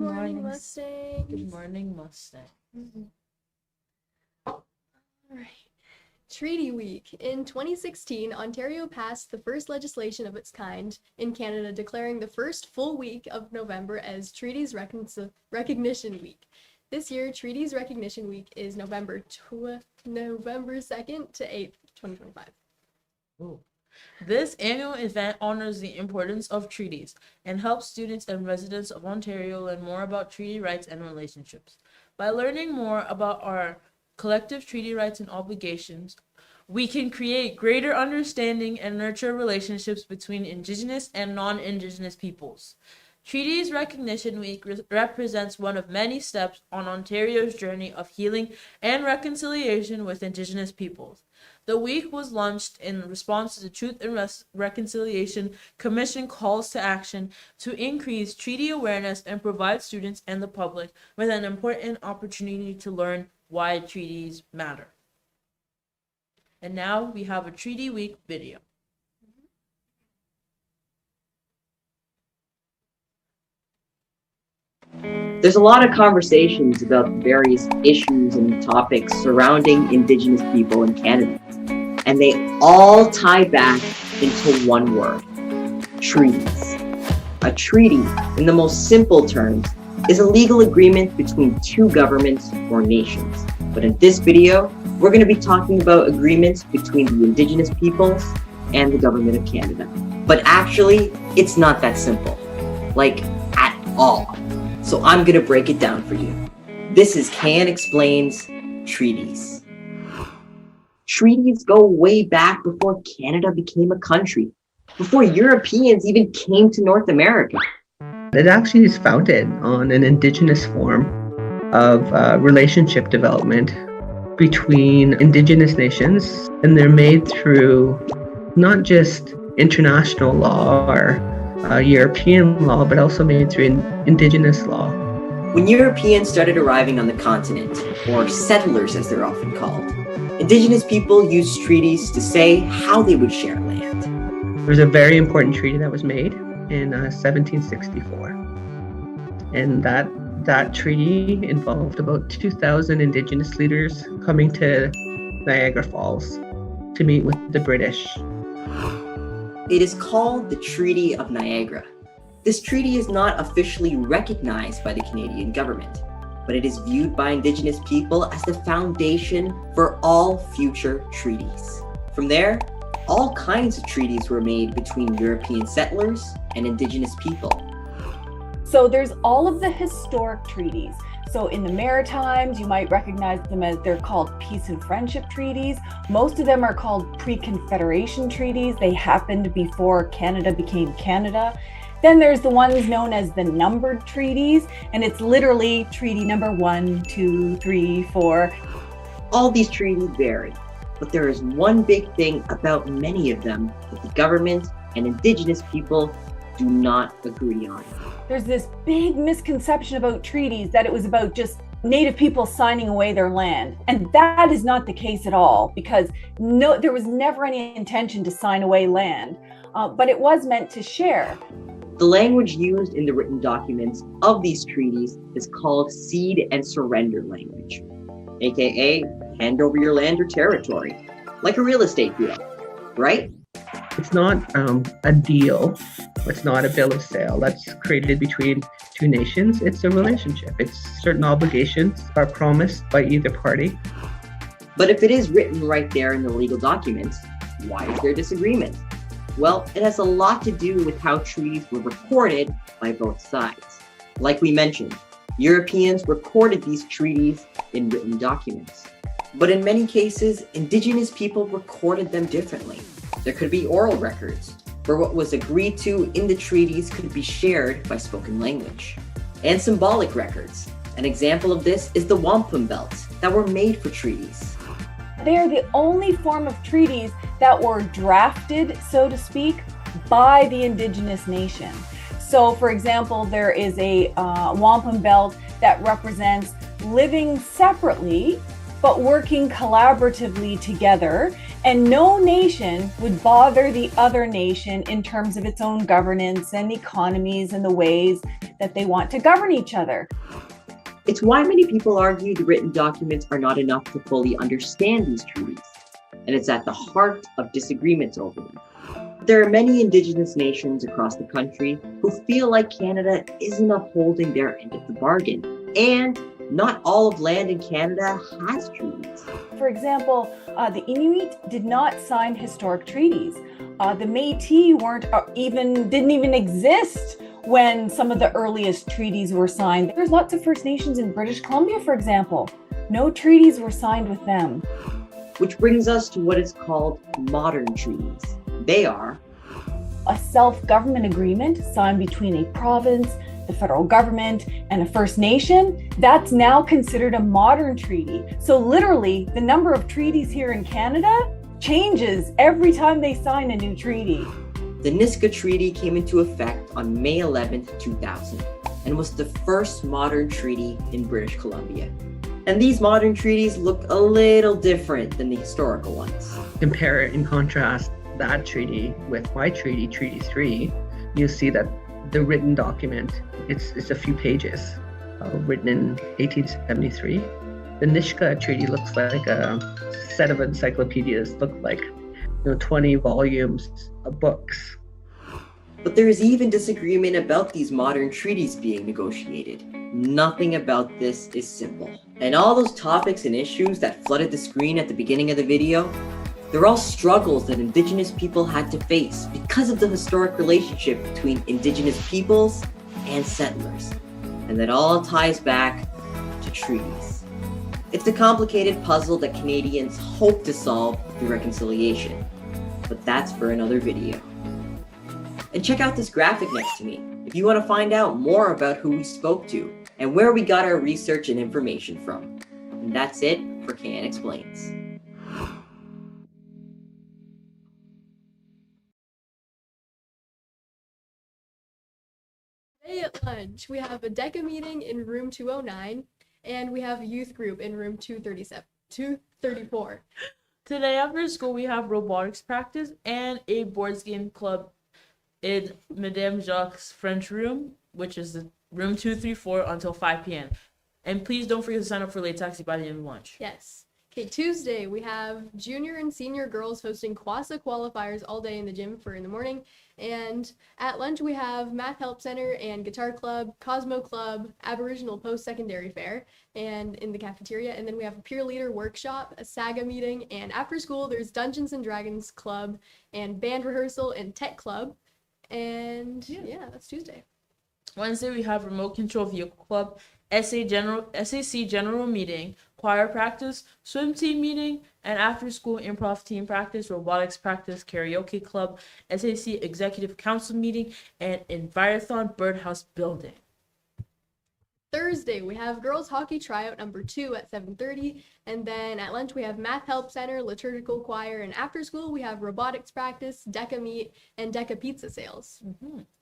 morning, morning. Mustang. Good morning, Mustang. All right. Treaty Week. In 2016, Ontario passed the first legislation of its kind in Canada, declaring the first full week of November as Treaties Recognition Week. This year, Treaties Recognition Week is November 2nd to 8th, 2025. Ooh. This annual event honors the importance of treaties and helps students and residents of Ontario learn more about treaty rights and relationships. By learning more about our collective treaty rights and obligations, we can create greater understanding and nurture relationships between Indigenous and non-Indigenous peoples. Treaties Recognition Week represents one of many steps on Ontario's journey of healing and reconciliation with Indigenous peoples. The week was launched in response to the Truth and Reconciliation Commission calls to action to increase treaty awareness and provide students and the public with an important opportunity to learn why treaties matter. And now we have a Treaty Week video. There's a lot of conversations about various issues and topics surrounding Indigenous people in Canada, and they all tie back into one word: treaties. A treaty, in the most simple terms, is a legal agreement between two governments or nations. But in this video, we're going to be talking about agreements between the Indigenous peoples and the Government of Canada. But actually, it's not that simple, like at all. So I'm gonna break it down for you. This is Can Explains Treaties. Treaties go way back before Canada became a country, before Europeans even came to North America. It actually is founded on an Indigenous form of relationship development between Indigenous nations, and they're made through not just international law or European law, but also made through Indigenous law. When Europeans started arriving on the continent, or settlers as they're often called, Indigenous people used treaties to say how they would share land. There was a very important treaty that was made in 1764, and that treaty involved about 2,000 Indigenous leaders coming to Niagara Falls to meet with the British. It is called the Treaty of Niagara. This treaty is not officially recognized by the Canadian government, but it is viewed by Indigenous people as the foundation for all future treaties. From there, all kinds of treaties were made between European settlers and Indigenous people. So there's all of the historic treaties. So in the Maritimes, you might recognize them as they're called peace and friendship treaties. Most of them are called pre-Confederation treaties. They happened before Canada became Canada. Then there's the ones known as the numbered treaties, and it's literally treaty number 1, 2, 3, 4. All these treaties vary, but there is one big thing about many of them that the government and Indigenous people do not agree on. There's this big misconception about treaties that it was about just Native people signing away their land. And that is not the case at all, because there was never any intention to sign away land, but it was meant to share. The language used in the written documents of these treaties is called cede and surrender language, aka hand over your land or territory, like a real estate deal, right? It's not a deal. It's not a bill of sale that's created between two nations. It's a relationship. It's certain obligations are promised by either party. But if it is written right there in the legal documents, why is there disagreement? Well, it has a lot to do with how treaties were recorded by both sides. Like we mentioned, Europeans recorded these treaties in written documents. But in many cases, Indigenous people recorded them differently. There could be oral records, where what was agreed to in the treaties could be shared by spoken language. And symbolic records. An example of this is the wampum belts that were made for treaties. They are the only form of treaties that were drafted, so to speak, by the Indigenous nation. So for example, there is a wampum belt that represents living separately, but working collaboratively together, and no nation would bother the other nation in terms of its own governance and economies and the ways that they want to govern each other. It's why many people argue the written documents are not enough to fully understand these treaties, and it's at the heart of disagreements over them. There are many Indigenous nations across the country who feel like Canada isn't upholding their end of the bargain, and not all of land in Canada has treaties. For example, the Inuit did not sign historic treaties. The Métis didn't even exist when some of the earliest treaties were signed. There's lots of First Nations in British Columbia, for example. No treaties were signed with them. Which brings us to what is called modern treaties. They are a self-government agreement signed between a province, the federal government, and a First Nation. That's now considered a modern treaty. So literally, the number of treaties here in Canada changes every time they sign a new treaty. The Nisga'a Treaty came into effect on May 11th, 2000, and was the first modern treaty in British Columbia. And these modern treaties look a little different than the historical ones. Compare and contrast that treaty with my treaty, Treaty 3, you'll see that the written document, it's a few pages, written in 1873. The Nisga'a Treaty looks like a set of encyclopedias, look like 20 volumes of books. But there is even disagreement about these modern treaties being negotiated. Nothing about this is simple. And all those topics and issues that flooded the screen at the beginning of the video, they're all struggles that Indigenous people had to face because of the historic relationship between Indigenous peoples and settlers. And that all ties back to treaties. It's a complicated puzzle that Canadians hope to solve through reconciliation. But that's for another video. And check out this graphic next to me if you want to find out more about who we spoke to and where we got our research and information from. And that's it for KN Explains. Today at lunch, we have a DECA meeting in room 209, and we have a youth group in room 234. Today after school, we have robotics practice and a boards game club in Madame Jacques' French room, which is the room 234 until 5 p.m. And please don't forget to sign up for late taxi by the end of lunch. Yes. Okay, Tuesday, we have junior and senior girls hosting QASA qualifiers all day in the gym for in the morning. And at lunch, we have Math Help Center and Guitar Club, Cosmo Club, Aboriginal Post-Secondary Fair, and in the cafeteria. And then we have a peer leader workshop, a SAGA meeting, and after school, there's Dungeons and Dragons Club and band rehearsal and tech club. And yeah, that's Tuesday. Wednesday, we have remote control vehicle club, SAC general meeting, choir practice, swim team meeting, and after school improv team practice, robotics practice, karaoke club, SAC executive council meeting, and Envirothon birdhouse building. Thursday, we have girls hockey tryout number 2 at 7:30, and then at lunch we have Math Help Center, liturgical choir, and after school we have robotics practice, DECA meet, and DECA pizza sales.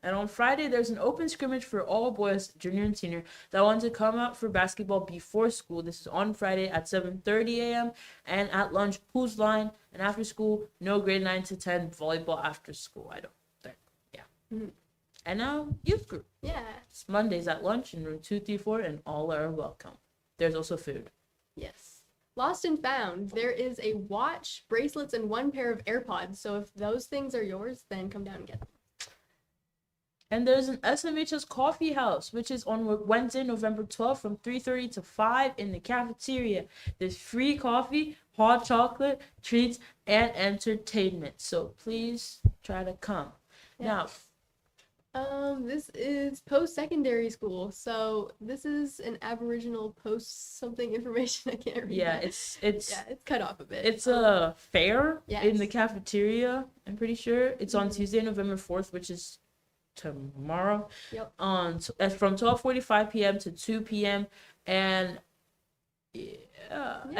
And on Friday, there's an open scrimmage for all boys, junior and senior, that want to come out for basketball before school. This is on Friday at 7:30 a.m. And at lunch, Who's Line, and after school, no grade 9 to 10 volleyball after school, I don't think. Yeah. Mm-hmm. And now, youth group. Yeah. It's Mondays at lunch in room 234, and all are welcome. There's also food. Yes. Lost and found. There is a watch, bracelets, and 1 pair of AirPods. So if those things are yours, then come down and get them. And there's an SMHS coffee house, which is on Wednesday, November 12th from 3:30 to 5 in the cafeteria. There's free coffee, hot chocolate, treats, and entertainment. So please try to come. Yeah. Now, This is post-secondary school. So this is an Aboriginal post something information. I can't read yeah, that. it's cut off a bit. It's a fair in the Yes. cafeteria, I'm pretty sure. It's on Mhm. Tuesday, November 4th, which is tomorrow. Yep. From 12:45 p.m. to 2 p.m. And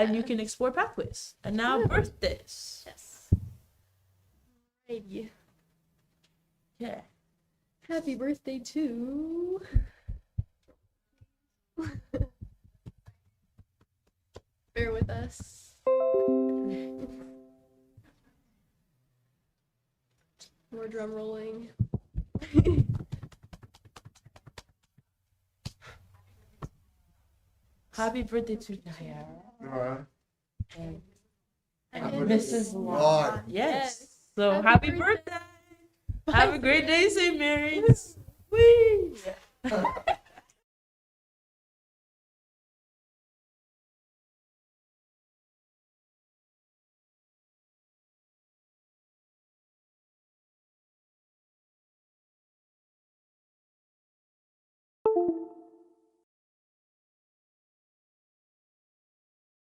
and you can explore pathways. And now Yeah. birthdays. Yes. Alrighty. Yeah. Happy birthday to Bear with us. More drum rolling. Happy birthday to Nayara. Nora. And And Mrs. Lord. Lord. Yes. So Happy happy birthday. birthday. Have a great day, St. Mary's. Whee!